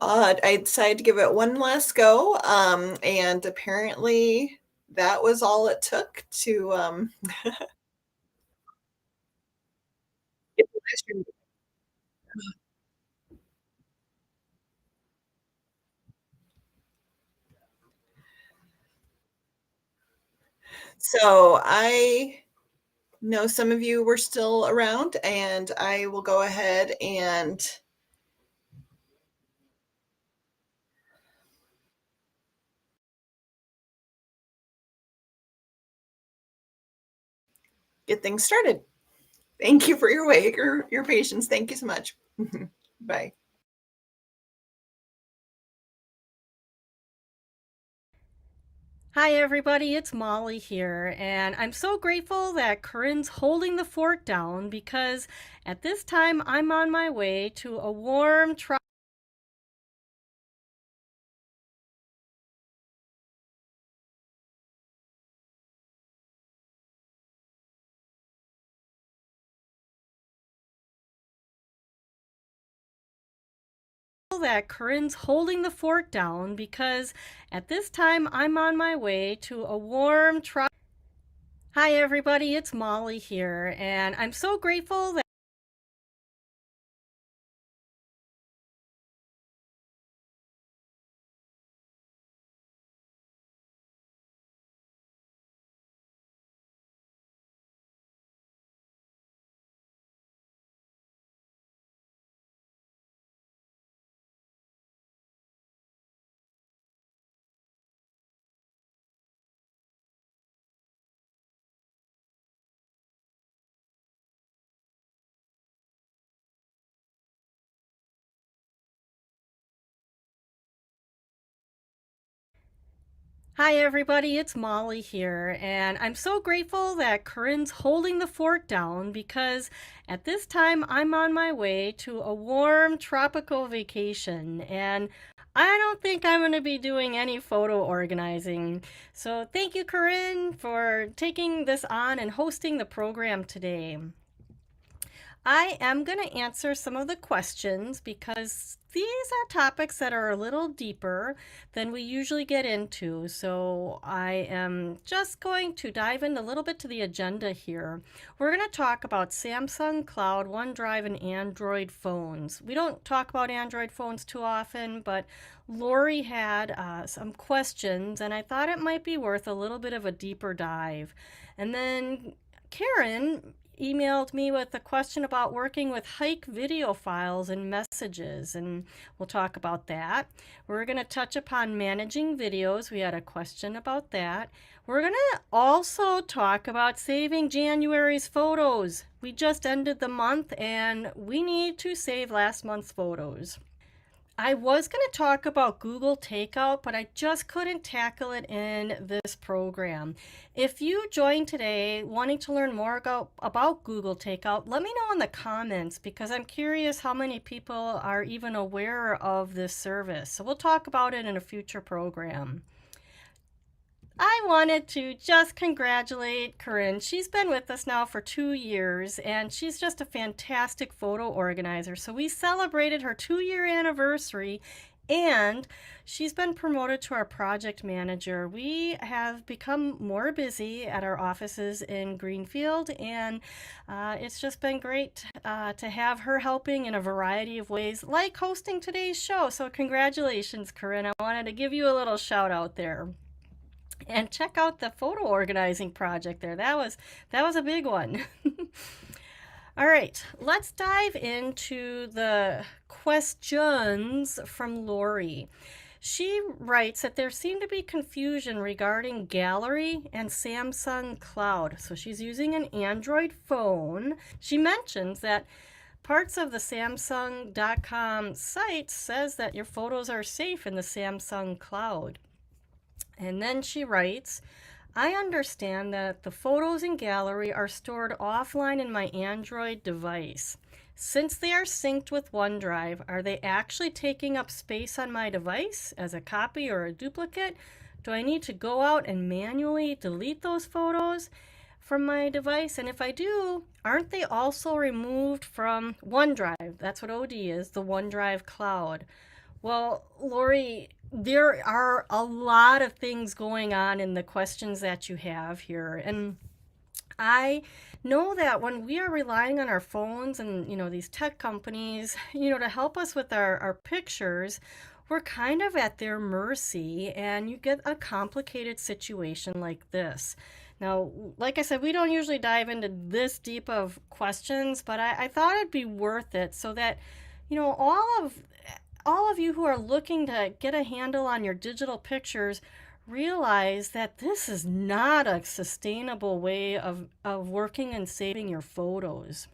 I decided to give it one last go, and apparently that was all it took to, get the ice cream. So, I know some of you were still around, and I will go ahead and get things started. Thank you for your patience. Thank you so much. Bye. Hi, everybody, it's Molly here, and I'm so grateful that Corinne's holding the fort down because at this time I'm on my way to a warm that Corinne's holding the fort down because at this time I'm on my way to a warm Hi, everybody, it's Molly here, and I'm so grateful that Hi, everybody, it's Molly here, and I'm so grateful that Corinne's holding the fort down because at this time I'm on my way to a warm tropical vacation, and I don't think I'm going to be doing any photo organizing. So, thank you, Corinne, for taking this on and hosting the program today. I am going to answer some of the questions because these are topics that are a little deeper than we usually get into. So I am just going to dive in a little bit to the agenda here. We're going to talk about Samsung Cloud, OneDrive, and Android phones. We don't talk about Android phones too often, but Lori had some questions, and I thought it might be worth a little bit of a deeper dive. And then Karen emailed me with a question about working with HEIC video files and messages, and we'll talk about that. We're going to touch upon managing videos. We had a question about that. We're going to also talk about saving January's photos. We just ended the month and we need to save last month's photos. I was going to talk about Google Takeout, but I just couldn't tackle it in this program. If you joined today wanting to learn more about Google Takeout, let me know in the comments because I'm curious how many people are even aware of this service. So we'll talk about it in a future program. I wanted to just congratulate Corinne. She's been with us now for 2 years and she's just a fantastic photo organizer. So we celebrated her 2 year anniversary and she's been promoted to our project manager. We have become more busy at our offices in Greenfield, and it's just been great to have her helping in a variety of ways, like hosting today's show. So, congratulations, Corinne. I wanted to give you a little shout out there. And check out the photo organizing project there. That was a big one. All right, let's dive into the questions from Lori. She writes that there seemed to be confusion regarding Gallery and Samsung Cloud. So she's using an Android phone. She mentions that parts of the Samsung.com site says that your photos are safe in the Samsung Cloud. And then she writes, I understand that the photos in gallery are stored offline in my Android device. Since they are synced with OneDrive, are they actually taking up space on my device as a copy or a duplicate? Do I need to go out and manually delete those photos? from my device? And if I do, aren't they also removed from OneDrive? That's what OD is, the OneDrive cloud. Well, Lori, there are a lot of things going on in the questions that you have here. And I know that when we are relying on our phones and, these tech companies, to help us with our pictures, we're kind of at their mercy, and you get a complicated situation like this. Now, like I said, we don't usually dive into this deep of questions, but I thought it'd be worth it so that, all of you who are looking to get a handle on your digital pictures realize that this is not a sustainable way of working and saving your photos.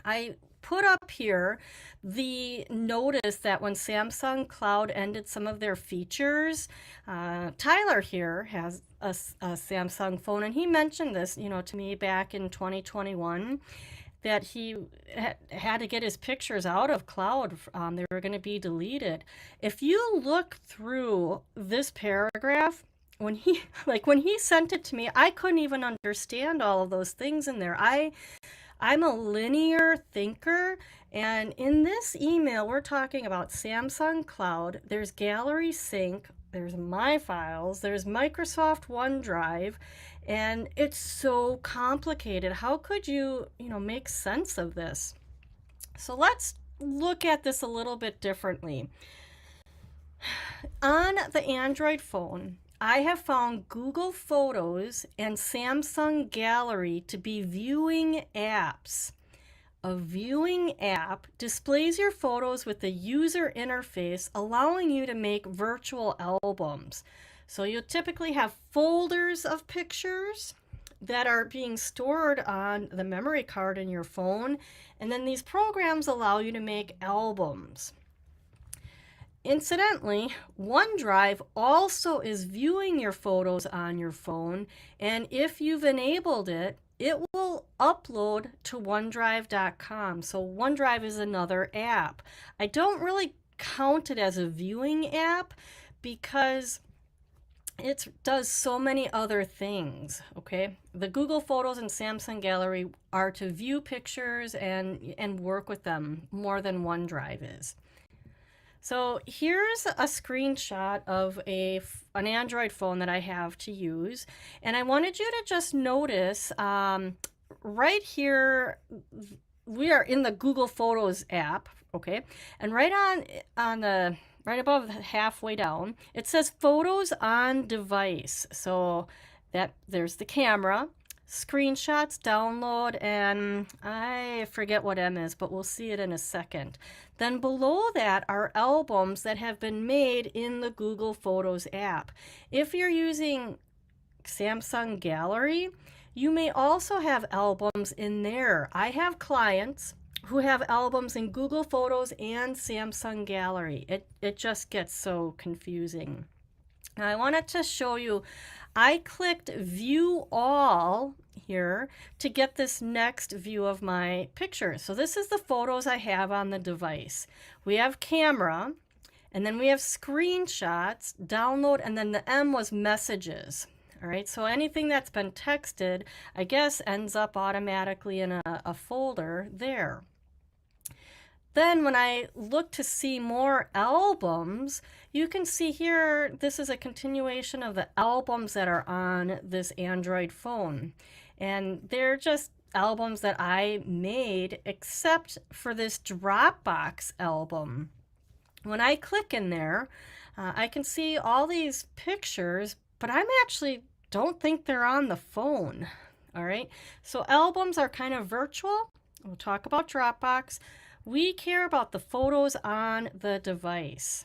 I put up here the notice that when Samsung Cloud ended some of their features, Tyler here has a Samsung phone, and he mentioned this, to me back in 2021, that he had to get his pictures out of cloud. They were going to be deleted. If you look through this paragraph, when he sent it to me, I couldn't even understand all of those things in there. I'm a linear thinker, and in this email, we're talking about Samsung Cloud. There's Gallery Sync, there's My Files, there's Microsoft OneDrive, and it's so complicated. How could you, make sense of this? So let's look at this a little bit differently. On the Android phone, I have found Google Photos and Samsung Gallery to be viewing apps. A viewing app displays your photos with the user interface, allowing you to make virtual albums. So you'll typically have folders of pictures that are being stored on the memory card in your phone, and then these programs allow you to make albums. Incidentally, OneDrive also is viewing your photos on your phone, and if you've enabled it, it will upload to OneDrive.com. So OneDrive is another app. I don't really count it as a viewing app because it does so many other things, okay? The Google Photos and Samsung Gallery are to view pictures and work with them more than OneDrive is. So here's a screenshot of an Android phone that I have to use. And I wanted you to just notice right here, we are in the Google Photos app, okay? And right above halfway down, it says Photos on Device. So there's the camera, screenshots, download, and I forget what M is, but we'll see it in a second. Then below that are albums that have been made in the Google Photos app. If you're using Samsung Gallery, you may also have albums in there. I have clients who have albums in Google Photos and Samsung Gallery. It just gets so confusing. Now I wanted to show you, I clicked View All here to get this next view of my pictures. So this is the photos I have on the device. We have camera, and then we have screenshots, download, and then the M was messages. All right, so anything that's been texted, I guess, ends up automatically in a folder there. Then when I look to see more albums, you can see here, this is a continuation of the albums that are on this Android phone. And they're just albums that I made, except for this Dropbox album. When I click in there, I can see all these pictures, but I'm actually don't think they're on the phone. All right, so albums are kind of virtual. We'll talk about Dropbox. We care about the photos on the device.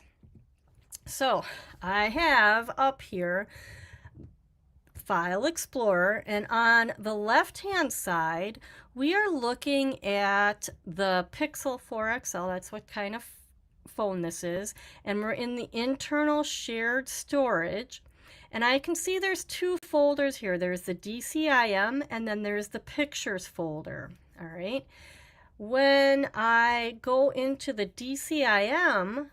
So I have up here File Explorer, and on the left-hand side, we are looking at the Pixel 4 XL. That's what kind of phone this is. And we're in the internal shared storage. And I can see there's two folders here. There's the DCIM, and then there's the Pictures folder. All right. When I go into the DCIM,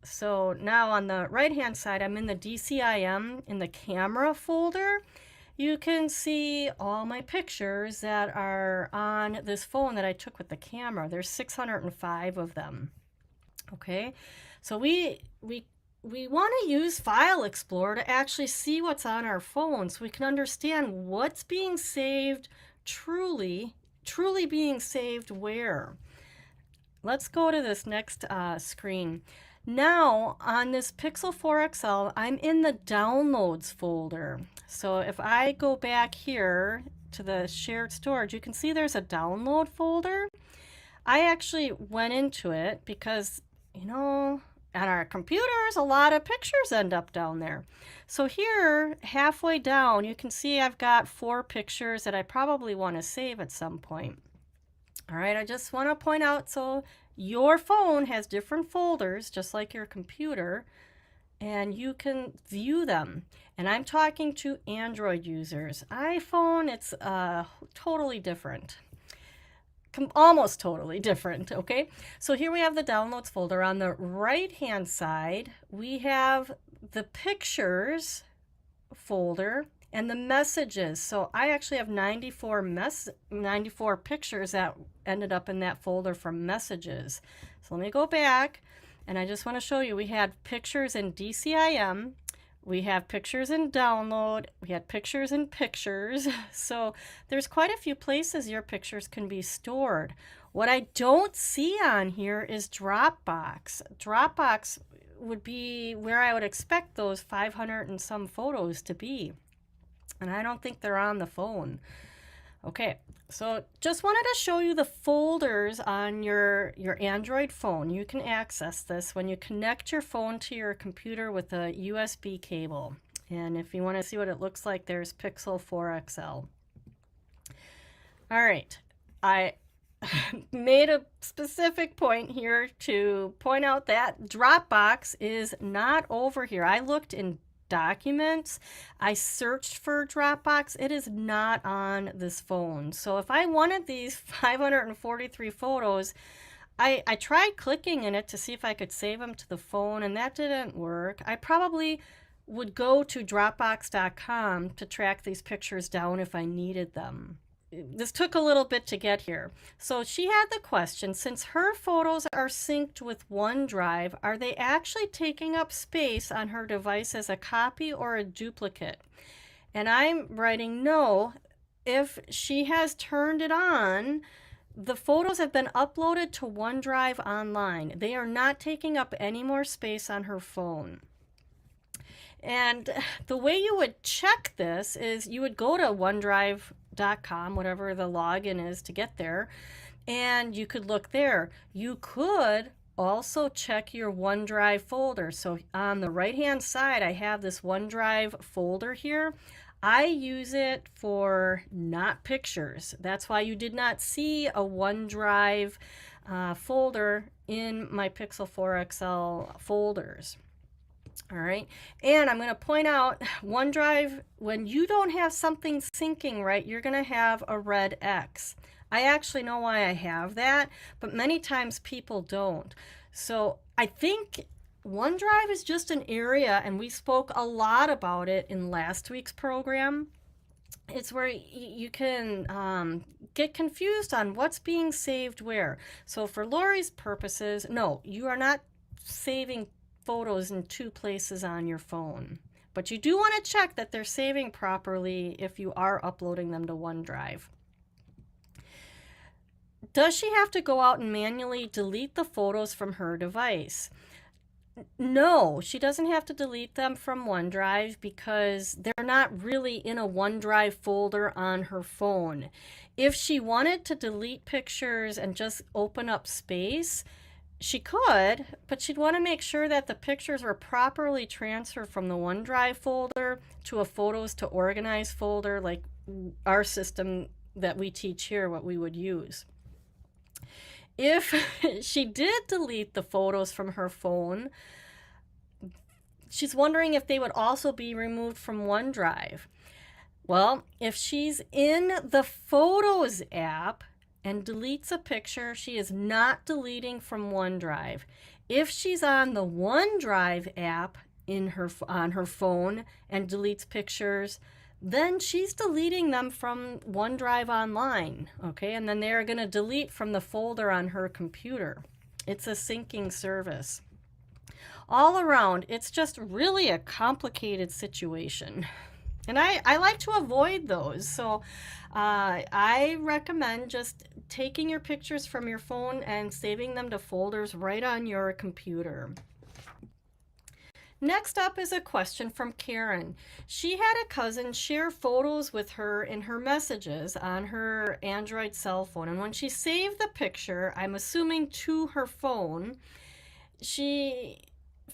so now on the right-hand side, I'm in the DCIM in the camera folder. you can see all my pictures that are on this phone that I took with the camera. There's 605 of them. Okay, so we want to use File Explorer to actually see what's on our phone so we can understand what's being saved, truly being saved where. Let's go to this next screen. Now on this Pixel 4 XL, I'm in the Downloads folder. So if I go back here to the shared storage, you can see there's a download folder. I actually went into it because, you know, on our computers, a lot of pictures end up down there. So here, halfway down, you can see I've got 4 pictures that I probably want to save at some point. All right, I just want to point out, so your phone has different folders, just like your computer, and you can view them. And I'm talking to Android users. iPhone, it's totally different. Almost totally different, okay? So here we have the Downloads folder. On the right-hand side, we have the Pictures folder and the Messages. So I actually have 94 pictures that ended up in that folder from Messages. So let me go back, and I just want to show you, we had pictures in DCIM, we have pictures in Download, we had pictures in Pictures. So there's quite a few places your pictures can be stored. What I don't see on here is Dropbox. Dropbox would be where I would expect those 500 and some photos to be. And I don't think they're on the phone. Okay, so just wanted to show you the folders on your Android phone. You can access this when you connect your phone to your computer with a USB cable. And if you want to see what it looks like, there's Pixel 4 XL. All right, I made a specific point here to point out that Dropbox is not over here. I looked in Documents, I searched for Dropbox. It is not on this phone. So if I wanted these 543 photos, I tried clicking in it to see if I could save them to the phone, and that didn't work. I probably would go to Dropbox.com to track these pictures down if I needed them. This took a little bit to get here. So she had the question, since her photos are synced with OneDrive, are they actually taking up space on her device as a copy or a duplicate? And I'm writing no. If she has turned it on, the photos have been uploaded to OneDrive online. They are not taking up any more space on her phone. And the way you would check this is you would go to OneDrive.com, whatever the login is to get there, and you could look there. You could also check your OneDrive folder. So on the right hand side, I have this OneDrive folder here. I use it for not pictures. That's why you did not see a OneDrive folder in my Pixel 4 XL folders. All right, and I'm going to point out OneDrive, when you don't have something syncing right, you're going to have a red X. I actually know why I have that, but many times people don't. So I think OneDrive is just an area, and we spoke a lot about it in last week's program. It's where you can get confused on what's being saved where. So for Lori's purposes, no, you are not saving photos in 2 places on your phone, but you do want to check that they're saving properly if you are uploading them to OneDrive. Does she have to go out and manually delete the photos from her device? No, she doesn't have to delete them from OneDrive because they're not really in a OneDrive folder on her phone. If she wanted to delete pictures and just open up space, she could, but she'd want to make sure that the pictures were properly transferred from the OneDrive folder to a Photos to Organize folder, like our system that we teach here, what we would use. If she did delete the photos from her phone, she's wondering if they would also be removed from OneDrive. Well, if she's in the Photos app and deletes a picture, she is not deleting from OneDrive. If she's on the OneDrive app on her phone and deletes pictures, then she's deleting them from OneDrive online, okay? And then they're going to delete from the folder on her computer. It's a syncing service. All around, it's just really a complicated situation. And I like to avoid those. So I recommend just taking your pictures from your phone and saving them to folders right on your computer. Next up is a question from Karen. She had a cousin share photos with her in her messages on her Android cell phone. And when she saved the picture, I'm assuming to her phone, she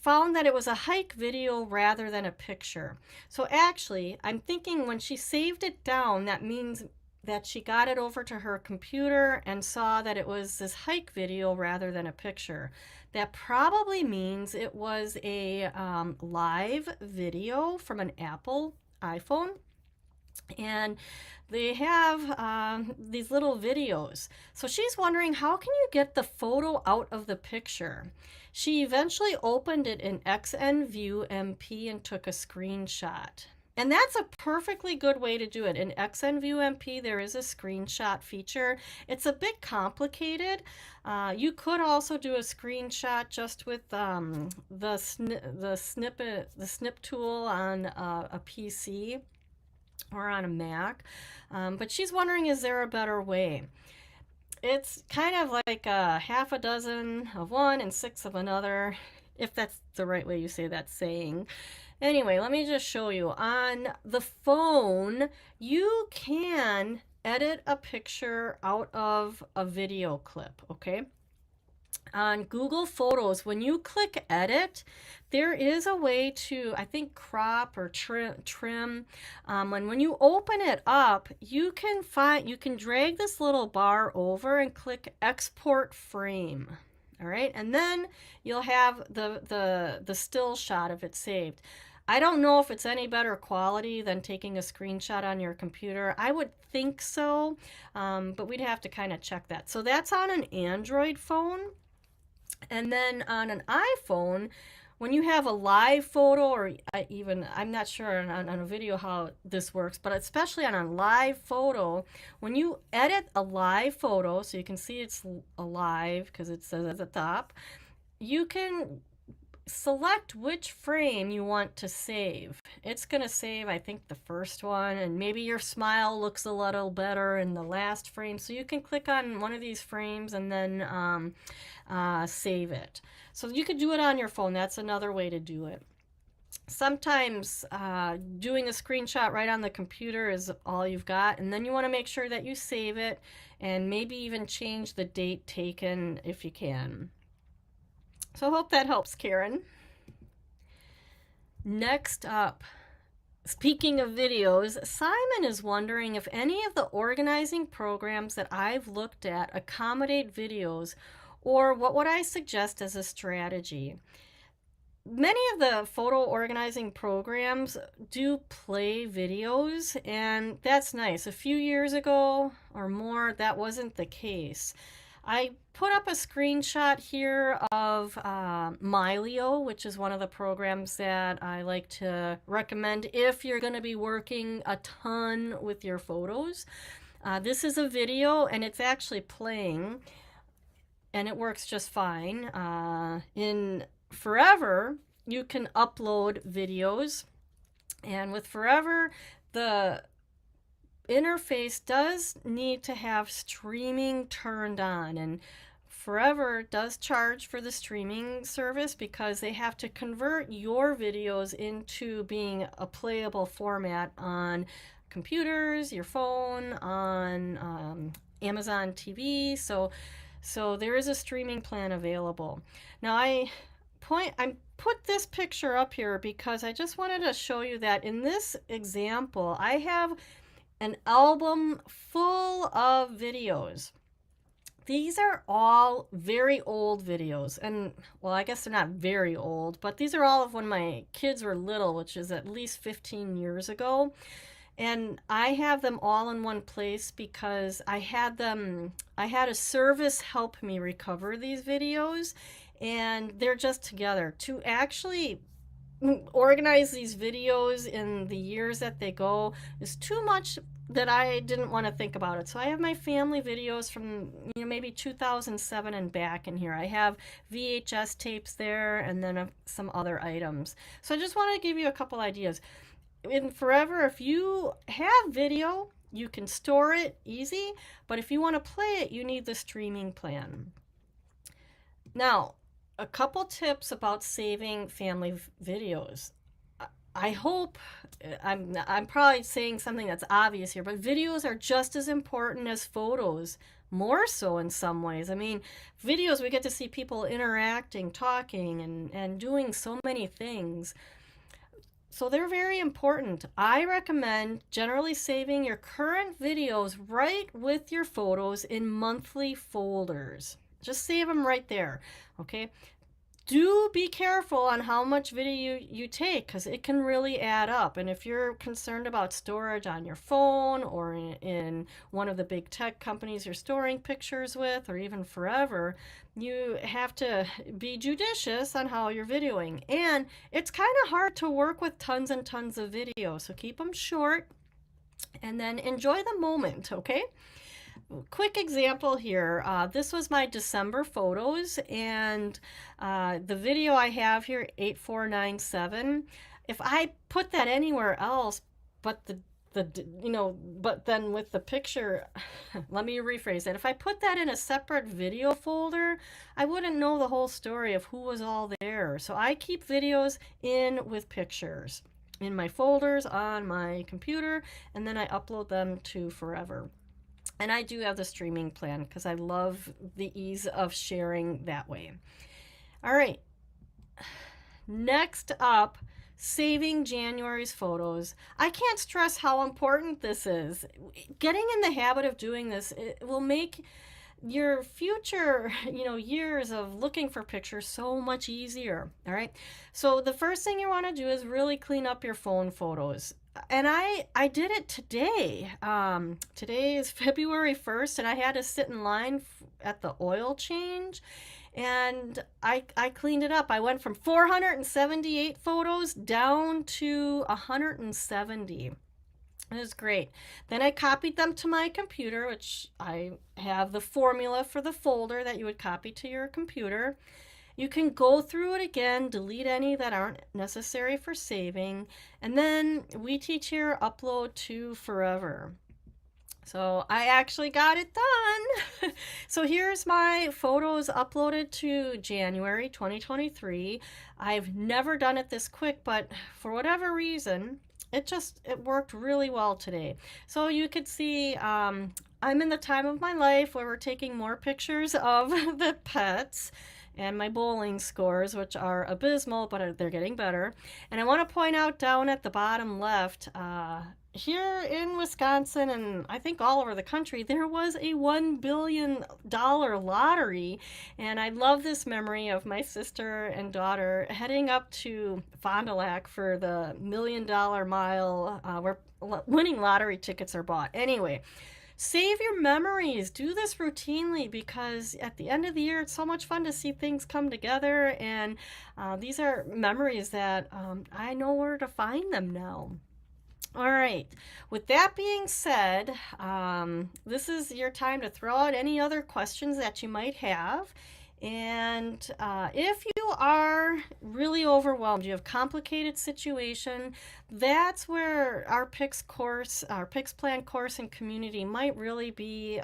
found that it was a HEIC video rather than a picture. So actually, I'm thinking when she saved it down, that means that she got it over to her computer and saw that it was this HEIC video rather than a picture. That probably means it was a live video from an Apple iPhone. And they have these little videos. So she's wondering, how can you get the photo out of the picture? She eventually opened it in XNView MP and took a screenshot. And that's a perfectly good way to do it. In XNView MP, there is a screenshot feature. It's a bit complicated. You could also do a screenshot just with the snip tool on a PC or on a Mac. But she's wondering, is there a better way? It's kind of like a half a dozen of one and six of another, if that's the right way you say that saying. Anyway, let me just show you. On the phone, you can edit a picture out of a video clip, okay? On Google Photos, when you click edit, there is a way to, I think, crop or trim. And when you open it up, you can drag this little bar over and click export frame. All right, and then you'll have the still shot of it saved. I don't know if it's any better quality than taking a screenshot on your computer. I would think so, but we'd have to kind of check that. So that's on an Android phone. And then on an iPhone, when you have a live photo, or even, I'm not sure on a video how this works, but especially on a live photo, when you edit a live photo, so you can see it's alive because it says at the top, you can select which frame you want to save. It's going to save, I think, the first one, and maybe your smile looks a little better in the last frame. So you can click on one of these frames and then save it. So you could do it on your phone. That's another way to do it. Sometimes doing a screenshot right on the computer is all you've got, and then you want to make sure that you save it and maybe even change the date taken if you can. So I hope that helps, Karen. Next up, speaking of videos, Simon is wondering if any of the organizing programs that I've looked at accommodate videos, or what would I suggest as a strategy? Many of the photo organizing programs do play videos, and that's nice. A few years ago or more, that wasn't the case. I put up a screenshot here of Mylio, which is one of the programs that I like to recommend if you're going to be working a ton with your photos. This is a video, and it's actually playing, and it works just fine. In Forever, you can upload videos, and with Forever, the interface does need to have streaming turned on, and Forever does charge for the streaming service because they have to convert your videos into being a playable format on computers, your phone, on Amazon TV. So there is a streaming plan available. Now I put this picture up here because I just wanted to show you that in this example I have an album full of videos. These are all very old videos, and well, I guess they're not very old, but these are all of when my kids were little, which is at least 15 years ago. And I have them all in one place because I had a service help me recover these videos, and they're just together. To actually organize these videos in the years that they go is too much that I didn't want to think about it. So I have my family videos from maybe 2007 and back in here. I have VHS tapes there and then some other items. So I just want to give you a couple ideas. In forever, if you have video, you can store it easy, but if you want to play it, you need the streaming plan. Now, a couple tips about saving family videos. I hope I'm probably saying something that's obvious here, but videos are just as important as photos, more so in some ways. I mean, videos we get to see people interacting, talking, and doing so many things. So they're very important. I recommend generally saving your current videos right with your photos in monthly folders. Just save them right there, okay? Do be careful on how much video you take because it can really add up. And if you're concerned about storage on your phone or in one of the big tech companies you're storing pictures with, or even forever, you have to be judicious on how you're videoing. And it's kind of hard to work with tons and tons of video, so keep them short and then enjoy the moment, okay? Quick example here. This was my December photos, and the video I have here, 8497. If I put that anywhere else, but but then with the picture, let me rephrase that. If I put that in a separate video folder, I wouldn't know the whole story of who was all there. So I keep videos in with pictures in my folders on my computer, and then I upload them to Forever. And I do have the streaming plan because I love the ease of sharing that way. All right. Next up, saving January's photos. I can't stress how important this is. Getting in the habit of doing this, it will make your future, years of looking for pictures so much easier. All right. So the first thing you want to do is really clean up your phone photos. And I did it today. Today is February 1st, and I had to sit in line at the oil change, and I cleaned it up. I went from 478 photos down to 170. It was great. Then I copied them to my computer, which I have the formula for the folder that you would copy to your computer. You can go through it again, delete any that aren't necessary for saving, and then we teach here upload to Forever. So I actually got it done. So here's my photos uploaded to January 2023. I've never done it this quick, but for whatever reason, it worked really well today. So you could see I'm in the time of my life where we're taking more pictures of the pets and my bowling scores, which are abysmal, but they're getting better. And I want to point out down at the bottom left, here in Wisconsin and I think all over the country, there was a $1 billion lottery. And I love this memory of my sister and daughter heading up to Fond du Lac for the $1 million mile where winning lottery tickets are bought. Anyway, save your memories. Do this routinely because at the end of the year, it's so much fun to see things come together. And these are memories that I know where to find them now. All right. With that being said, this is your time to throw out any other questions that you might have. And if you are really overwhelmed, you have complicated situation, that's where our PICS course, our PICS plan course and community might really be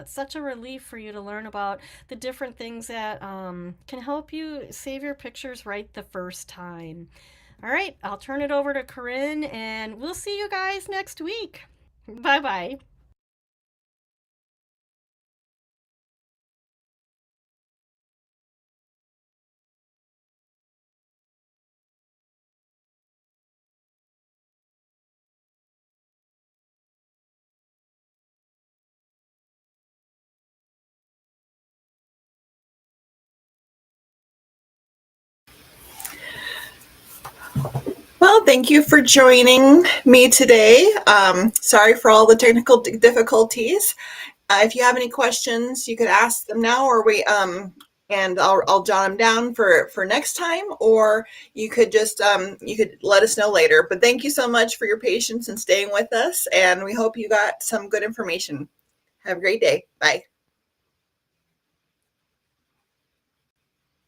such a relief for you to learn about the different things that can help you save your pictures right the first time. All right, I'll turn it over to Corinne, and we'll see you guys next week. Bye-bye. Well, thank you for joining me today. Sorry for all the technical difficulties. If you have any questions, you could ask them now, or and I'll jot them down for next time, or you could just you could let us know later. But thank you so much for your patience and staying with us, and we hope you got some good information. Have a great day. Bye.